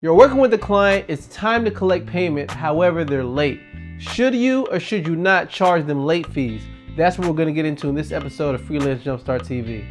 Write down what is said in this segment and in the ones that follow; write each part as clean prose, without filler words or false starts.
You're working with a client, it's time to collect payment, however they're late. Should you or should you not charge them late fees? That's what we're going to get into in this episode of Freelance Jumpstart TV.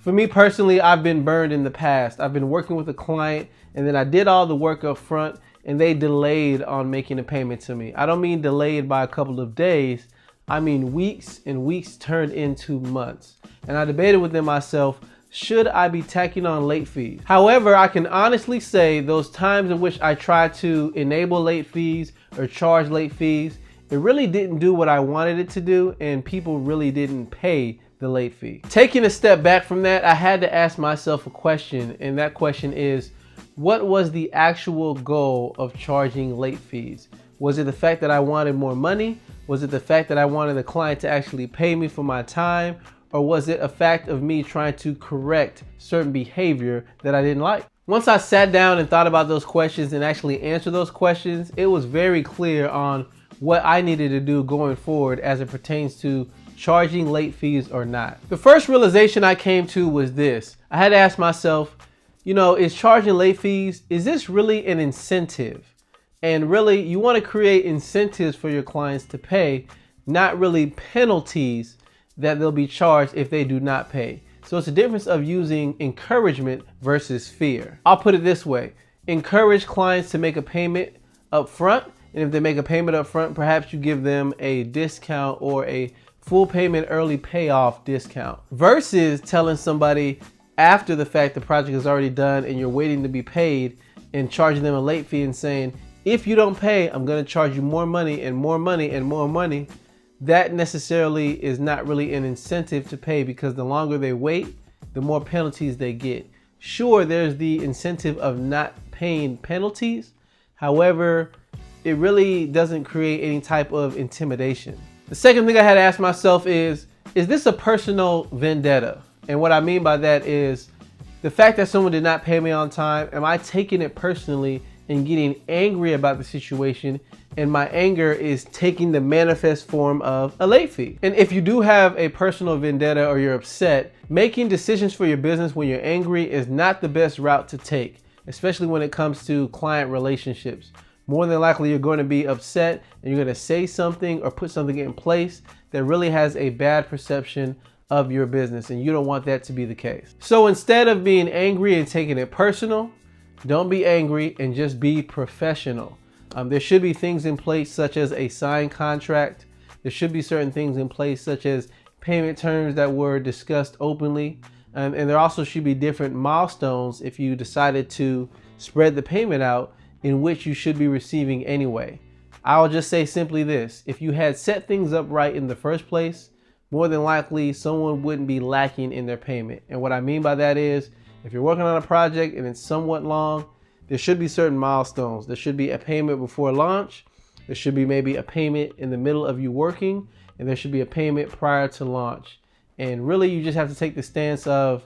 For me personally, I've been burned in the past. I've been working with a client and then I did all the work up front and they delayed on making a payment to me. I don't mean delayed by a couple of days. I mean weeks, and weeks turned into months. And I debated within myself, should I be tacking on late fees? However, I can honestly say those times in which I tried to enable late fees or charge late fees, it really didn't do what I wanted it to do, and people really didn't pay the late fee. Taking a step back from that, I had to ask myself a question, and that question is, what was the actual goal of charging late fees? Was it the fact that I wanted more money? Was it the fact that I wanted the client to actually pay me for my time? Or was it a fact of me trying to correct certain behavior that I didn't like? Once I sat down and thought about those questions and actually answered those questions, it was very clear on what I needed to do going forward as it pertains to charging late fees or not. The first realization I came to was this. I had to ask myself, is charging late fees, is this really an incentive? And really, you want to create incentives for your clients to pay, not really penalties that they'll be charged if they do not pay. So it's a difference of using encouragement versus fear. I'll put it this way. Encourage clients to make a payment up front. And if they make a payment up front, perhaps you give them a discount or a full payment early payoff discount. Versus telling somebody after the fact the project is already done and you're waiting to be paid and charging them a late fee and saying, if you don't pay, I'm going to charge you more money and more money and more money. That necessarily is not really an incentive to pay, because the longer they wait, the more penalties they get. Sure, there's the incentive of not paying penalties. However, it really doesn't create any type of intimidation. The second thing I had to ask myself is this a personal vendetta? And what I mean by that is the fact that someone did not pay me on time, am I taking it personally and getting angry about the situation, and my anger is taking the manifest form of a late fee? And if you do have a personal vendetta or you're upset, making decisions for your business when you're angry is not the best route to take, especially when it comes to client relationships. More than likely, you're going to be upset and you're going to say something or put something in place that really has a bad perception of your business, and you don't want that to be the case. So instead of being angry and taking it personal, don't be angry and just be professional. There should be things in place such as a signed contract. There should be certain things in place such as payment terms that were discussed openly. And there also should be different milestones if you decided to spread the payment out in which you should be receiving anyway. I'll just say simply this. If you had set things up right in the first place, more than likely someone wouldn't be lacking in their payment. And what I mean by that is, if you're working on a project and it's somewhat long, there should be certain milestones. There should be a payment before launch. There should be maybe a payment in the middle of you working, and there should be a payment prior to launch. And really, you just have to take the stance of,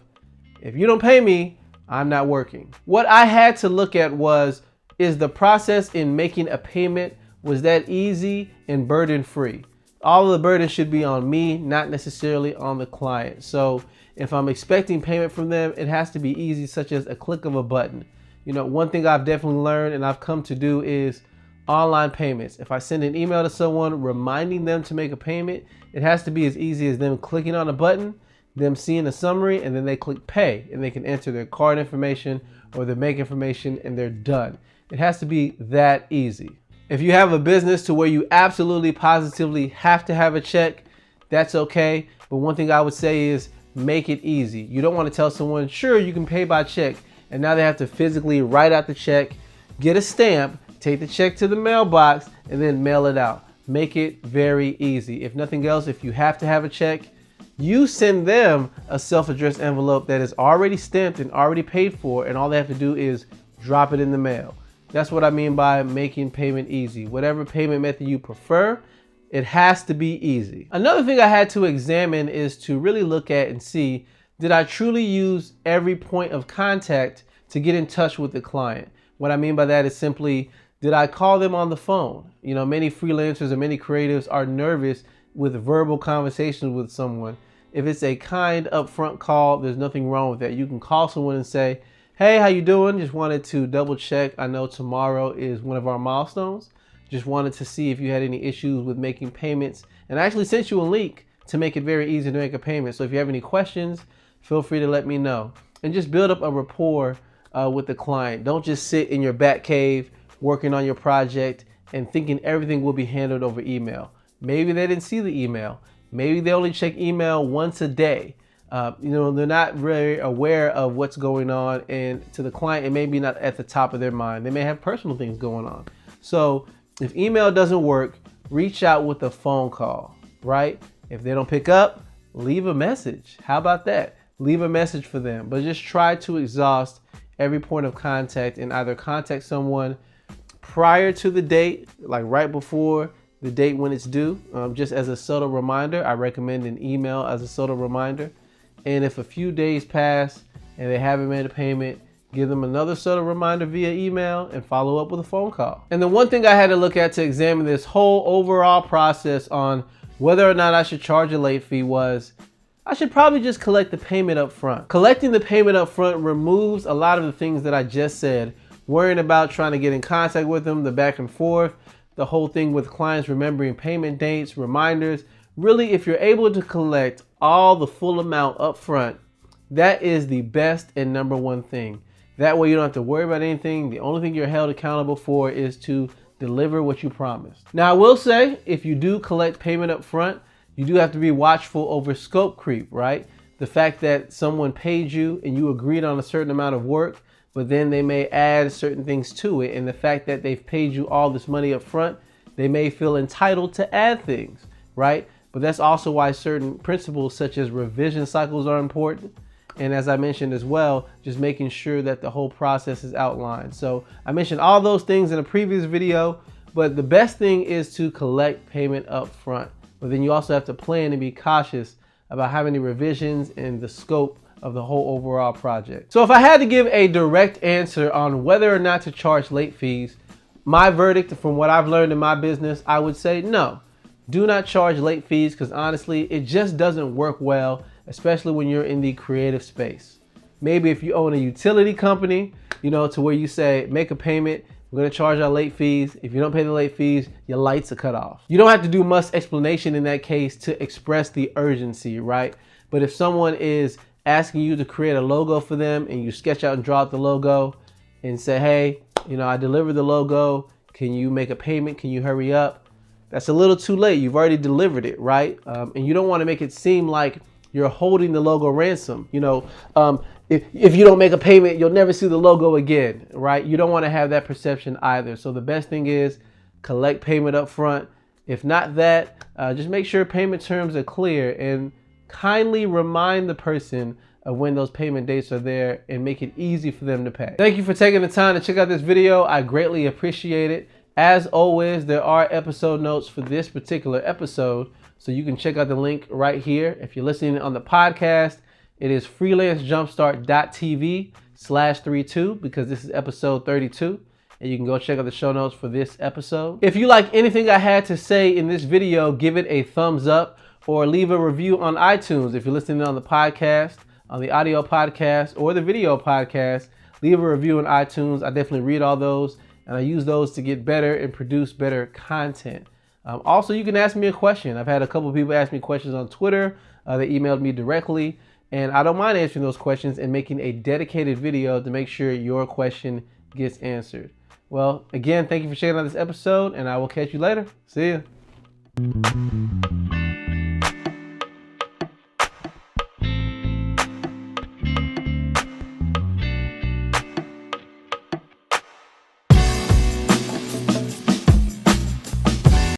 if you don't pay me, I'm not working. What I had to look at was, is the process in making a payment, was that easy and burden-free? All of the burden should be on me, not necessarily on the client. So if I'm expecting payment from them, it has to be easy, such as a click of a button. One thing I've definitely learned and I've come to do is online payments. If I send an email to someone reminding them to make a payment, it has to be as easy as them clicking on a button, them seeing a summary, and then they click pay, and they can enter their card information or their bank information, and they're done. It has to be that easy. If you have a business to where you absolutely positively have to have a check, that's okay. But one thing I would say is make it easy. You don't want to tell someone, sure, you can pay by check, and now they have to physically write out the check, get a stamp, take the check to the mailbox, and then mail it out. Make it very easy. If nothing else, if you have to have a check, you send them a self-addressed envelope that is already stamped and already paid for, and all they have to do is drop it in the mail. That's what I mean by making payment easy. Whatever payment method you prefer, it has to be easy. Another thing I had to examine is to really look at and see, did I truly use every point of contact to get in touch with the client? What I mean by that is simply, did I call them on the phone? Many freelancers and many creatives are nervous with verbal conversations with someone. If it's a kind upfront call, there's nothing wrong with that. You can call someone and say, hey, how you doing? Just wanted to double check. I know tomorrow is one of our milestones. Just wanted to see if you had any issues with making payments. And I actually sent you a link to make it very easy to make a payment. So if you have any questions, feel free to let me know. And just build up a rapport with the client. Don't just sit in your bat cave working on your project and thinking everything will be handled over email. Maybe they didn't see the email. Maybe they only check email once a day. They're not very aware of what's going on, and to the client, it may be not at the top of their mind. They may have personal things going on. So if email doesn't work, reach out with a phone call, right? If they don't pick up, leave a message. How about that? Leave a message for them, but just try to exhaust every point of contact and either contact someone prior to the date, like right before the date when it's due, just as a subtle reminder. I recommend an email as a subtle reminder. And if a few days pass and they haven't made a payment, give them another subtle reminder via email and follow up with a phone call. And the one thing I had to look at to examine this whole overall process on whether or not I should charge a late fee was, I should probably just collect the payment up front. Collecting the payment up front removes a lot of the things that I just said, worrying about trying to get in contact with them, the back and forth, the whole thing with clients remembering payment dates, reminders. Really, if you're able to collect all the full amount up front, that is the best and number one thing. That way you don't have to worry about anything. The only thing you're held accountable for is to deliver what you promised. Now, I will say, if you do collect payment up front, you do have to be watchful over scope creep, right? The fact that someone paid you and you agreed on a certain amount of work, but then they may add certain things to it. And the fact that they've paid you all this money up front, they may feel entitled to add things, right? But that's also why certain principles such as revision cycles are important. And as I mentioned as well, just making sure that the whole process is outlined. So I mentioned all those things in a previous video, but the best thing is to collect payment up front. But then you also have to plan and be cautious about how many revisions and the scope of the whole overall project. So if I had to give a direct answer on whether or not to charge late fees, my verdict from what I've learned in my business, I would say no. Do not charge late fees, because honestly, it just doesn't work well, especially when you're in the creative space. Maybe if you own a utility company, to where you say, make a payment, we're gonna charge our late fees. If you don't pay the late fees, your lights are cut off. You don't have to do much explanation in that case to express the urgency, right? But if someone is asking you to create a logo for them and you sketch out and draw out the logo and say, hey, I delivered the logo, can you make a payment? Can you hurry up? That's a little too late. You've already delivered it, right? And you don't want to make it seem like you're holding the logo ransom. If you don't make a payment, you'll never see the logo again, right? You don't want to have that perception either. So the best thing is collect payment up front. If not that, just make sure payment terms are clear and kindly remind the person of when those payment dates are there and make it easy for them to pay. Thank you for taking the time to check out this video. I greatly appreciate it. As always, there are episode notes for this particular episode, so you can check out the link right here. If you're listening on the podcast, it is freelancejumpstart.tv/32, because this is episode 32. And you can go check out the show notes for this episode. If you like anything I had to say in this video, give it a thumbs up or leave a review on iTunes. If you're listening on the podcast, on the audio podcast, or the video podcast, leave a review on iTunes. I definitely read all those, and I use those to get better and produce better content. Also, you can ask me a question. I've had a couple of people ask me questions on Twitter. They emailed me directly, and I don't mind answering those questions and making a dedicated video to make sure your question gets answered. Well, again, thank you for checking out this episode, and I will catch you later. See ya.